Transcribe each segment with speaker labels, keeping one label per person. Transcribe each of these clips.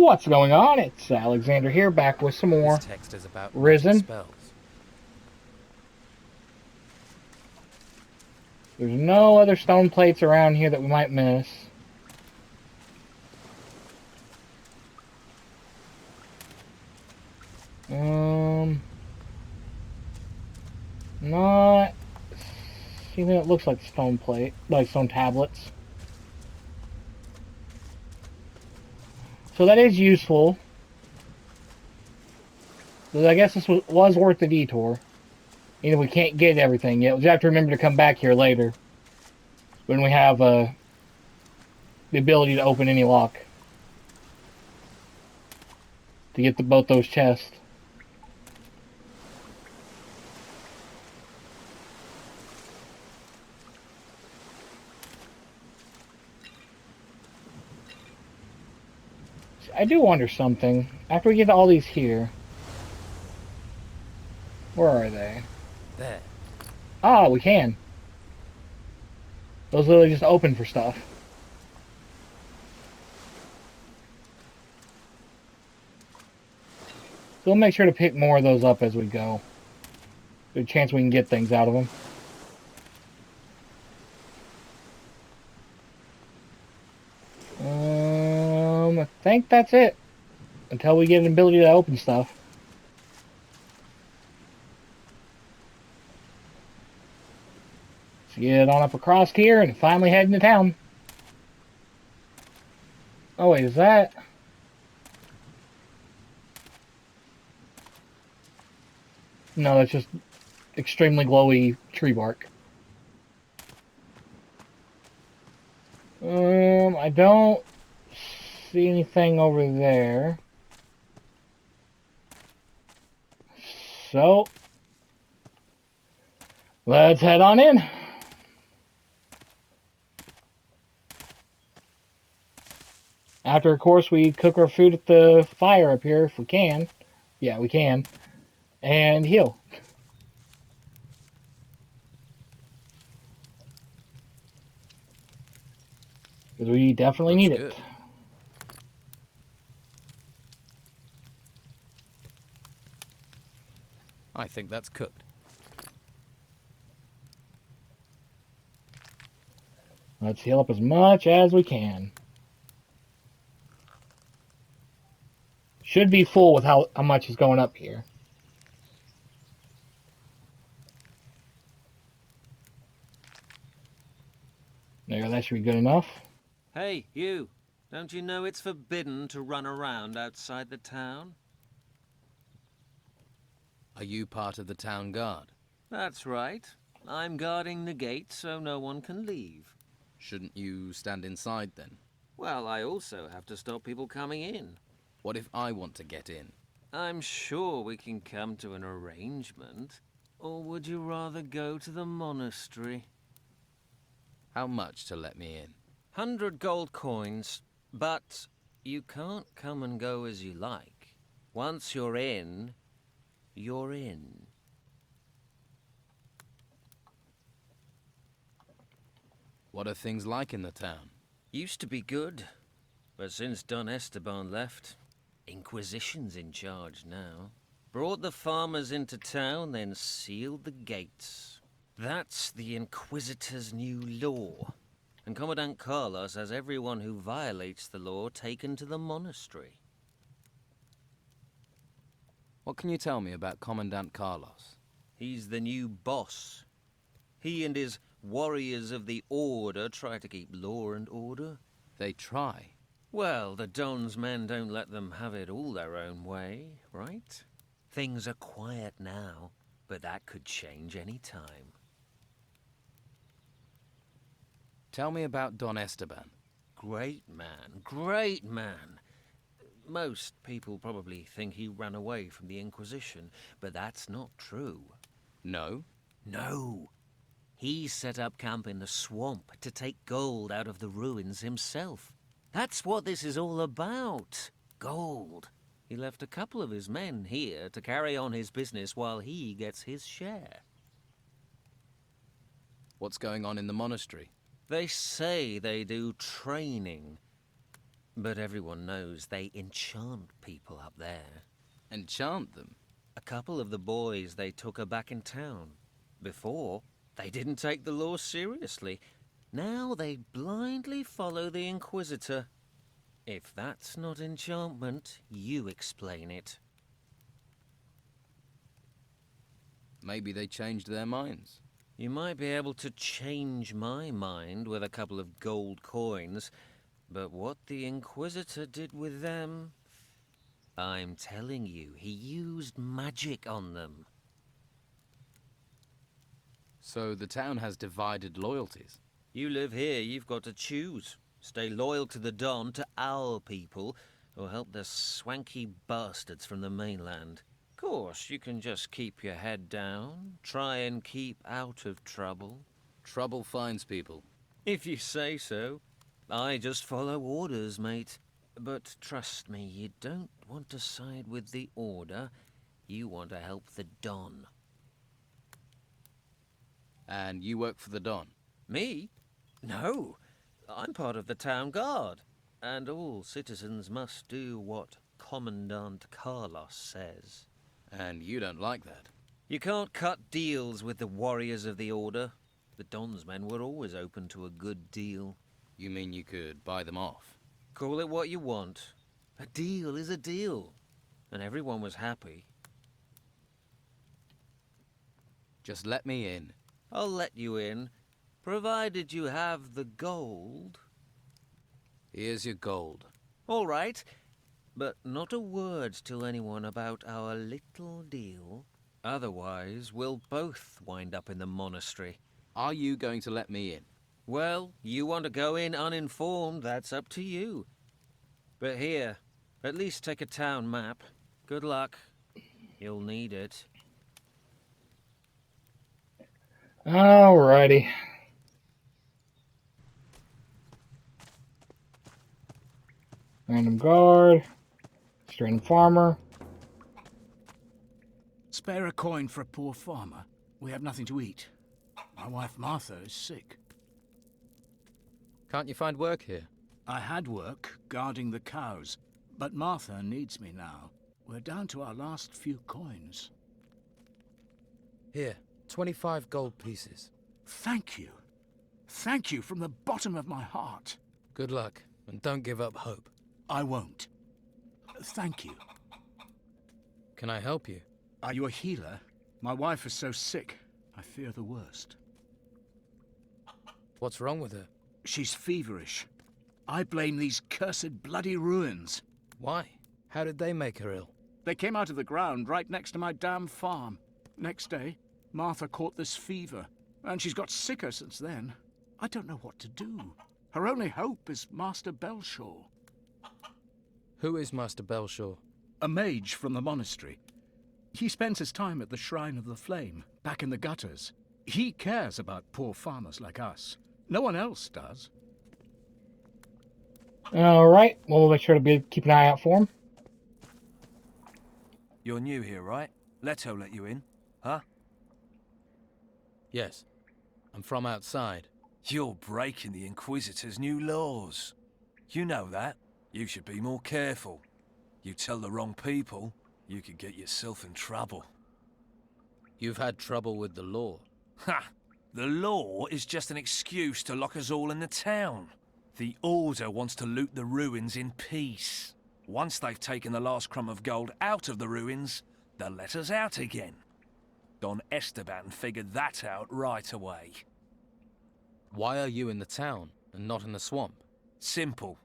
Speaker 1: What's going on? It's Alexander here, back with some
Speaker 2: This
Speaker 1: more
Speaker 2: text is about magic
Speaker 1: Risen.
Speaker 2: spells.
Speaker 1: There's no other stone plates around here that we might miss. Not anything that looks like stone plate, like stone tablets. So that is useful. But I guess this was worth the detour. You know, we can't get everything yet. We just have to remember to come back here later when we have the ability to open any lock to get both those chests. I do wonder something. After we get all these here, where are they?
Speaker 2: There.
Speaker 1: Ah, we can. Those literally just open for stuff. So we'll make sure to pick more of those up as we go. There's a chance we can get things out of them. I think that's it. Until we get an ability to open stuff. Let's get on up across here and finally head into town. Oh wait, is that? No, that's just extremely glowy tree bark. I don't see anything over there. So, let's head on in. After, of course, we cook our food at the fire up here, if we can. Yeah, we can. And heal. Because we definitely
Speaker 2: Looks
Speaker 1: need it.
Speaker 2: good. I think that's cooked.
Speaker 1: Let's heal up as much as we can. Should be full with how much is going up here. There, that should be good enough.
Speaker 3: Hey, you! Don't you know it's forbidden to run around outside the town?
Speaker 2: Are you part of the town guard?
Speaker 3: That's right. I'm guarding the gate so no one can leave.
Speaker 2: Shouldn't you stand inside then?
Speaker 3: Well, I also have to stop people coming in.
Speaker 2: What if I want to get in?
Speaker 3: I'm sure we can come to an arrangement. Or would you rather go to the monastery?
Speaker 2: How much to let me in?
Speaker 3: 100 gold coins, but you can't come and go as you like. Once you're in, you're in.
Speaker 2: What are things like in the town?
Speaker 3: Used to be good, but since Don Esteban left, Inquisition's in charge now. Brought the farmers into town, then sealed the gates. That's the Inquisitor's new law. And Commandant Carlos has everyone who violates the law taken to the monastery.
Speaker 2: What can you tell me about Commandant Carlos?
Speaker 3: He's the new boss. He and his warriors of the Order try to keep law and order.
Speaker 2: They try.
Speaker 3: Well, the Don's men don't let them have it all their own way, right? Things are quiet now, but that could change any time.
Speaker 2: Tell me about Don Esteban.
Speaker 3: Great man, great man. Most people probably think he ran away from the Inquisition, but that's not true.
Speaker 2: No?
Speaker 3: No. He set up camp in the swamp to take gold out of the ruins himself. That's what this is all about. Gold. He left a couple of his men here to carry on his business while he gets his share.
Speaker 2: What's going on in the monastery?
Speaker 3: They say they do training. But everyone knows they enchant people up there.
Speaker 2: Enchant them?
Speaker 3: A couple of the boys they took are back in town. Before, they didn't take the law seriously. Now they blindly follow the Inquisitor. If that's not enchantment, you explain it.
Speaker 2: Maybe they changed their minds.
Speaker 3: You might be able to change my mind with a couple of gold coins, but what the Inquisitor did with them... I'm telling you, he used magic on them.
Speaker 2: So the town has divided loyalties.
Speaker 3: You live here, you've got to choose. Stay loyal to the Don, to our people, or help the swanky bastards from the mainland. Of course, you can just keep your head down, try and keep out of trouble.
Speaker 2: Trouble finds people.
Speaker 3: If you say so. I just follow orders, mate. But trust me, you don't want to side with the Order. You want to help the Don.
Speaker 2: And you work for the Don?
Speaker 3: Me? No. I'm part of the town guard. And all citizens must do what Commandant Carlos says.
Speaker 2: And you don't like that?
Speaker 3: You can't cut deals with the warriors of the Order. The Don's men were always open to a good deal.
Speaker 2: You mean you could buy them off?
Speaker 3: Call it what you want. A deal is a deal. And everyone was happy.
Speaker 2: Just let me in.
Speaker 3: I'll let you in, provided you have the gold.
Speaker 2: Here's your gold.
Speaker 3: All right, but not a word to anyone about our little deal. Otherwise, we'll both wind up in the monastery.
Speaker 2: Are you going to let me in?
Speaker 3: Well, you want to go in uninformed, that's up to you. But here, at least take a town map. Good luck. You'll need it.
Speaker 1: Alrighty. Random guard. Random farmer.
Speaker 4: Spare a coin for a poor farmer. We have nothing to eat. My wife Martha is sick.
Speaker 2: Can't you find work here?
Speaker 4: I had work guarding the cows, but Martha needs me now. We're down to our last few coins.
Speaker 2: Here, 25 gold pieces.
Speaker 4: Thank you. Thank you from the bottom of my heart.
Speaker 2: Good luck, and don't give up hope.
Speaker 4: I won't. Thank you.
Speaker 2: Can I help you?
Speaker 4: Are you a healer? My wife is so sick, I fear the worst.
Speaker 2: What's wrong with her?
Speaker 4: She's feverish. I blame these cursed bloody ruins.
Speaker 2: Why? How did they make her ill?
Speaker 4: They came out of the ground right next to my damn farm. Next day, Martha caught this fever, and she's got sicker since then. I don't know what to do. Her only hope is Master Belshaw.
Speaker 2: Who is Master Belshaw?
Speaker 4: A mage from the monastery. He spends his time at the Shrine of the Flame, back in the gutters. He cares about poor farmers like us. No one else does.
Speaker 1: Alright, we'll make sure to keep an eye out for him.
Speaker 5: You're new here, right? Leto let you in, huh?
Speaker 2: Yes. I'm from outside.
Speaker 5: You're breaking the Inquisitor's new laws. You know that. You should be more careful. You tell the wrong people, you could get yourself in trouble.
Speaker 2: You've had trouble with the law.
Speaker 5: Ha! The law is just an excuse to lock us all in the town. The Order wants to loot the ruins in peace. Once they've taken the last crumb of gold out of the ruins, they'll let us out again. Don Esteban figured that out right away.
Speaker 2: Why are you in the town and not in the swamp?
Speaker 5: Simple.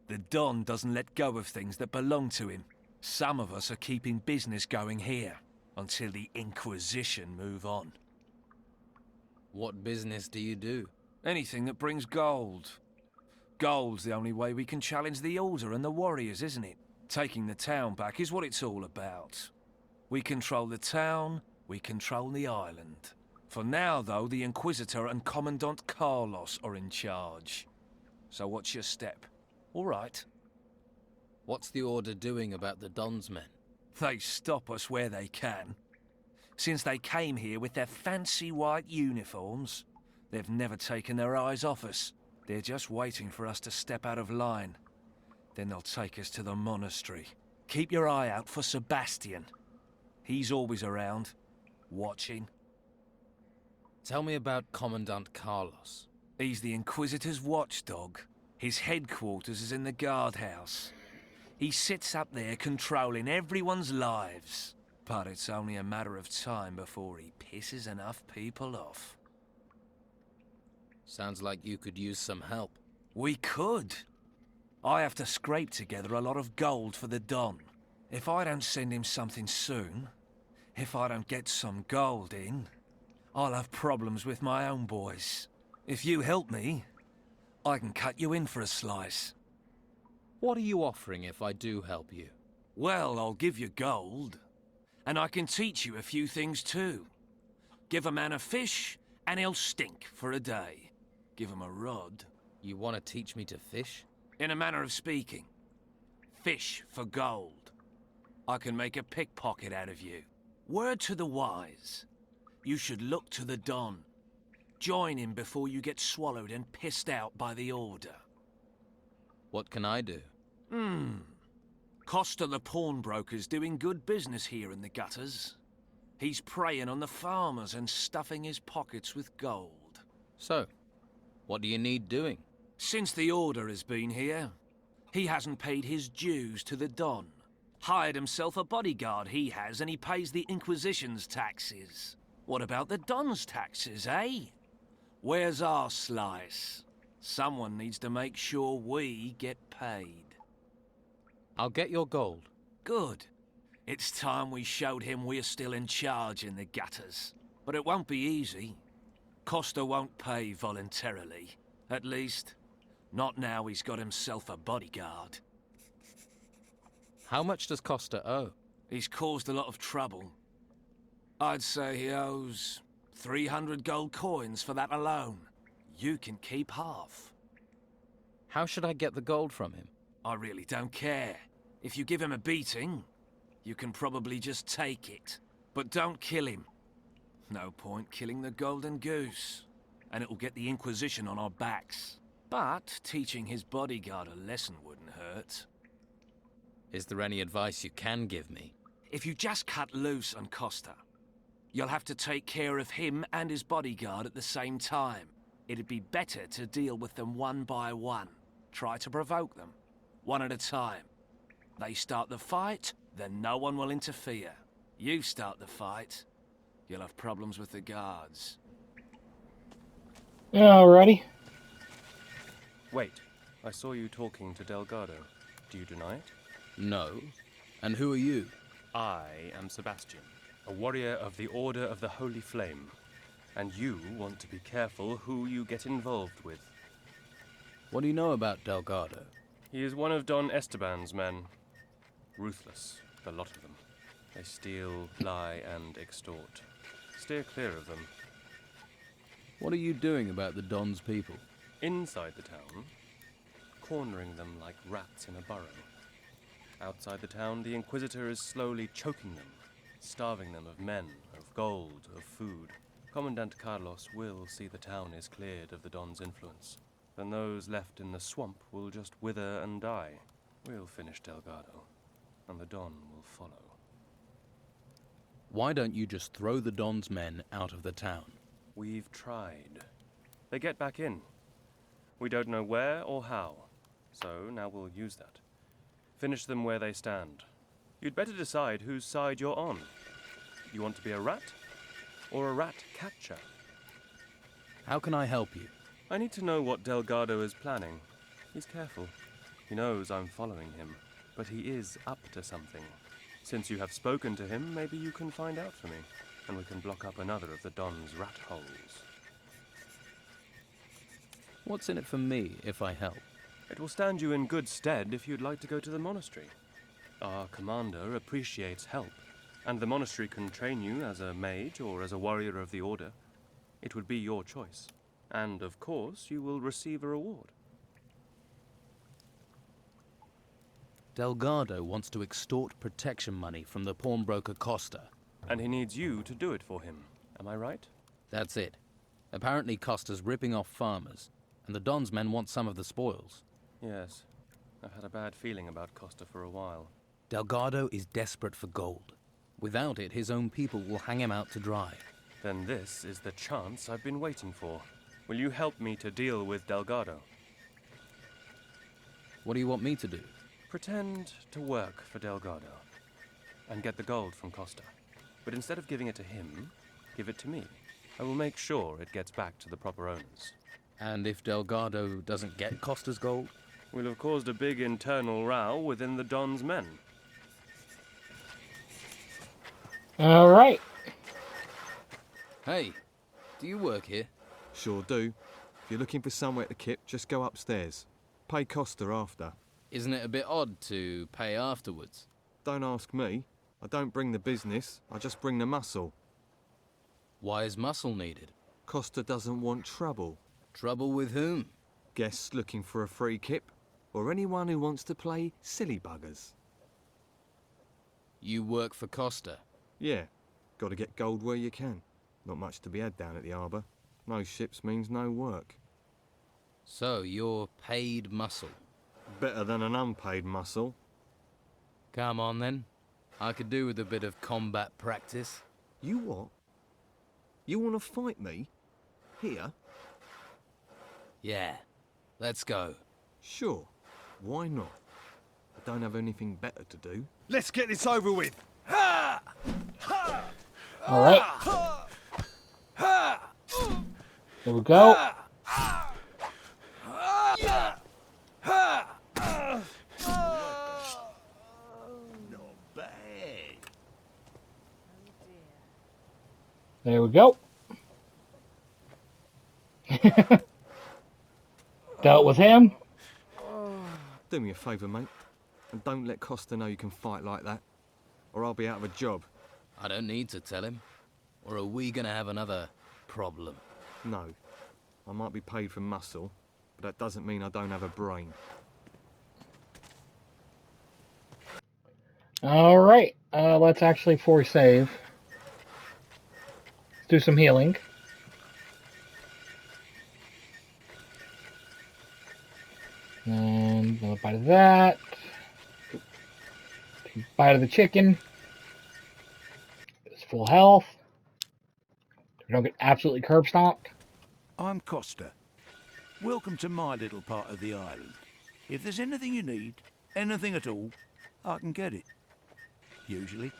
Speaker 5: The Don doesn't let go of things that belong to him. Some of us are keeping business going here, until the Inquisition move on.
Speaker 2: What business do you do?
Speaker 5: Anything that brings gold. Gold's the only way we can challenge the Order and the warriors, isn't it? Taking the town back is what it's all about. We control the town, we control the island. For now, though, the Inquisitor and Commandant Carlos are in charge. So what's your step? All right.
Speaker 2: What's the Order doing about the Don's men?
Speaker 5: They stop us where they can. Since they came here with their fancy white uniforms, they've never taken their eyes off us. They're just waiting for us to step out of line. Then they'll take us to the monastery. Keep your eye out for Sebastian. He's always around, watching.
Speaker 2: Tell me about Commandant Carlos.
Speaker 5: He's the Inquisitor's watchdog. His headquarters is in the guardhouse. He sits up there controlling everyone's lives. But it's only a matter of time before he pisses enough people off.
Speaker 2: Sounds like you could use some help.
Speaker 5: We could. I have to scrape together a lot of gold for the Don. If I don't send him something soon, if I don't get some gold in, I'll have problems with my own boys. If you help me, I can cut you in for a slice.
Speaker 2: What are you offering if I do help you?
Speaker 5: Well, I'll give you gold. And I can teach you a few things too. Give a man a fish, and he'll stink for a day. Give him a rod.
Speaker 2: You want to teach me to fish?
Speaker 5: In a manner of speaking. Fish for gold. I can make a pickpocket out of you. Word to the wise. You should look to the Don. Join him before you get swallowed and pissed out by the Order.
Speaker 2: What can I do?
Speaker 5: Costa the pawnbroker's doing good business here in the gutters. He's preying on the farmers and stuffing his pockets with gold.
Speaker 2: So, what do you need doing?
Speaker 5: Since the Order has been here, he hasn't paid his dues to the Don. Hired himself a bodyguard, he has, and he pays the Inquisition's taxes. What about the Don's taxes, eh? Where's our slice? Someone needs to make sure we get paid.
Speaker 2: I'll get your gold.
Speaker 5: Good. It's time we showed him we're still in charge in the gutters. But it won't be easy. Costa won't pay voluntarily. At least, not now he's got himself a bodyguard.
Speaker 2: How much does Costa owe?
Speaker 5: He's caused a lot of trouble. I'd say he owes 300 gold coins for that alone. You can keep half.
Speaker 2: How should I get the gold from him?
Speaker 5: I really don't care. If you give him a beating, you can probably just take it. But don't kill him. No point killing the golden goose. And it'll get the Inquisition on our backs. But teaching his bodyguard a lesson wouldn't hurt.
Speaker 2: Is there any advice you can give me?
Speaker 5: If you just cut loose on Costa, you'll have to take care of him and his bodyguard at the same time. It'd be better to deal with them one by one. Try to provoke them, one at a time. They start the fight, then no one will interfere. You start the fight, you'll have problems with the guards.
Speaker 1: Alrighty.
Speaker 6: Wait, I saw you talking to Delgado. Do you deny it?
Speaker 2: No. And who are you?
Speaker 6: I am Sebastian, a warrior of the Order of the Holy Flame. And you want to be careful who you get involved with.
Speaker 2: What do you know about Delgado?
Speaker 6: He is one of Don Esteban's men. Ruthless, the lot of them. They steal, lie, and extort. Steer clear of them.
Speaker 2: What are you doing about the Don's people?
Speaker 6: Inside the town, cornering them like rats in a burrow. Outside the town, the Inquisitor is slowly choking them, starving them of men, of gold, of food. Commandant Carlos will see the town is cleared of the Don's influence. Then those left in the swamp will just wither and die. We'll finish Delgado, and the Don will follow.
Speaker 2: Why don't you just throw the Don's men out of the town?
Speaker 6: We've tried. They get back in. We don't know where or how, so now we'll use that. Finish them where they stand. You'd better decide whose side you're on. You want to be a rat? Or a rat catcher?
Speaker 2: How can I help you?
Speaker 6: I need to know what Delgado is planning. He's careful. He knows I'm following him, but he is up to something. Since you have spoken to him, maybe you can find out for me, and we can block up another of the Don's rat holes.
Speaker 2: What's in it for me if I help?
Speaker 6: It will stand you in good stead if you'd like to go to the monastery. Our commander appreciates help, and the monastery can train you as a mage or as a warrior of the Order. It would be your choice. And, of course, you will receive a reward.
Speaker 2: Delgado wants to extort protection money from the pawnbroker Costa.
Speaker 6: And he needs you to do it for him. Am I right?
Speaker 2: That's it. Apparently Costa's ripping off farmers, and the Don's men want some of the spoils.
Speaker 6: Yes. I've had a bad feeling about Costa for a while.
Speaker 2: Delgado is desperate for gold. Without it, his own people will hang him out to dry.
Speaker 6: Then this is the chance I've been waiting for. Will you help me to deal with Delgado?
Speaker 2: What do you want me to do?
Speaker 6: Pretend to work for Delgado and get the gold from Costa. But instead of giving it to him, give it to me. I will make sure it gets back to the proper owners.
Speaker 2: And if Delgado doesn't get Costa's gold?
Speaker 6: We'll have caused a big internal row within the Don's men.
Speaker 1: All right.
Speaker 2: Hey, do you work here?
Speaker 7: Sure do. If you're looking for somewhere to kip, just go upstairs. Pay Costa after.
Speaker 2: Isn't it a bit odd to pay afterwards?
Speaker 7: Don't ask me. I don't bring the business, I just bring the muscle.
Speaker 2: Why is muscle needed?
Speaker 7: Costa doesn't want trouble.
Speaker 2: Trouble with whom?
Speaker 7: Guests looking for a free kip, or anyone who wants to play silly buggers.
Speaker 2: You work for Costa.
Speaker 7: Yeah, gotta get gold where you can. Not much to be had down at the harbour. No ships means no work.
Speaker 2: So you're paid muscle.
Speaker 7: Better than an unpaid muscle.
Speaker 2: Come on then. I could do with a bit of combat practice.
Speaker 7: You what? You wanna fight me? Here?
Speaker 2: Yeah, let's go.
Speaker 7: Sure. Why not? I don't have anything better to do.
Speaker 5: Let's get this over with.
Speaker 1: All right. There we go. There we go. Dealt with him.
Speaker 7: Do me a favour, mate, and don't let Costa know you can fight like that, or I'll be out of a job.
Speaker 2: I don't need to tell him. Or are we gonna have another problem?
Speaker 7: No. I might be paid for muscle, but that doesn't mean I don't have a brain.
Speaker 1: All right. Let's actually force save. Let's do some healing. And another bite of that. Bite of the chicken. It's full health. We don't get absolutely curb stomped.
Speaker 4: I'm Costa. Welcome to my little part of the island. If there's anything you need, anything at all, I can get it. Usually.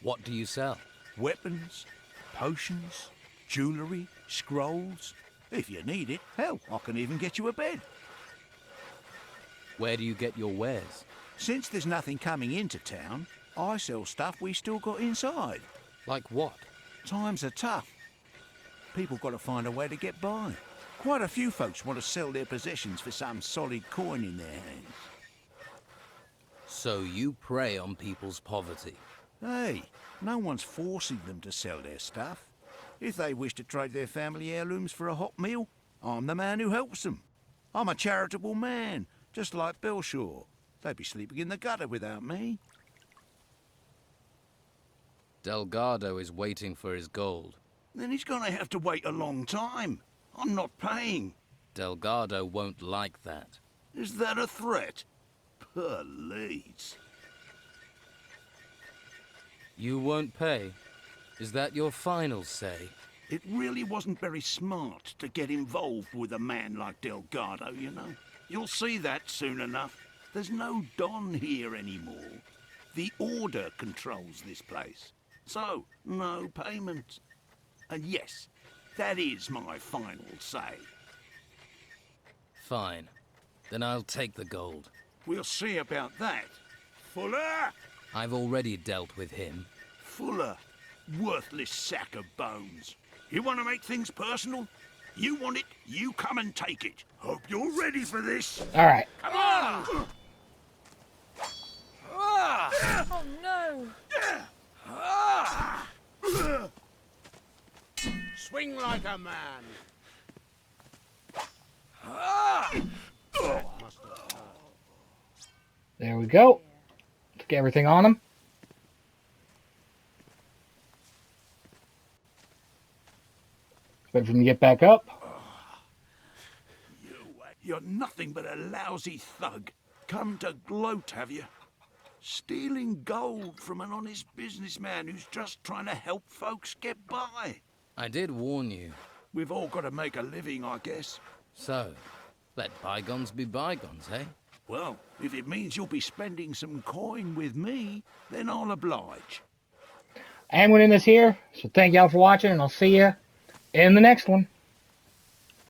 Speaker 2: What do you sell?
Speaker 4: Weapons, potions, jewellery, scrolls. If you need it, hell, I can even get you a bed.
Speaker 2: Where do you get your wares?
Speaker 4: Since there's nothing coming into town, I sell stuff we still got inside.
Speaker 2: Like what?
Speaker 4: Times are tough. People got to find a way to get by. Quite a few folks want to sell their possessions for some solid coin in their hands.
Speaker 2: So you prey on people's poverty.
Speaker 4: Hey, no one's forcing them to sell their stuff. If they wish to trade their family heirlooms for a hot meal, I'm the man who helps them. I'm a charitable man, just like Belshaw. They'd be sleeping in the gutter without me.
Speaker 2: Delgado is waiting for his gold.
Speaker 4: Then he's gonna have to wait a long time. I'm not paying.
Speaker 2: Delgado won't like that.
Speaker 4: Is that a threat? Police.
Speaker 2: You won't pay? Is that your final say?
Speaker 4: It really wasn't very smart to get involved with a man like Delgado, you know. You'll see that soon enough. There's no Don here anymore. The Order controls this place. So, no payment. And yes, that is my final say.
Speaker 2: Fine. Then I'll take the gold.
Speaker 4: We'll see about that. Fuller!
Speaker 2: I've already dealt with him.
Speaker 4: Fuller. Worthless sack of bones. You want to make things personal? You want it, you come and take it. Hope you're ready for this.
Speaker 1: All right.
Speaker 4: Come on!
Speaker 8: Oh no!
Speaker 4: Swing like a man.
Speaker 1: There we go. Let's get everything on him. Wait for him to get back up.
Speaker 4: You You're nothing but a lousy thug. Come to gloat, have you? Stealing gold from an honest businessman who's just trying to help folks get by.
Speaker 2: I did warn you.
Speaker 4: We've all got to make a living, I guess.
Speaker 2: So, let bygones be bygones, eh?
Speaker 4: Well, if it means you'll be spending some coin with me, then I'll oblige.
Speaker 1: And we'll end this here. So thank y'all for watching, and I'll see you in the next one.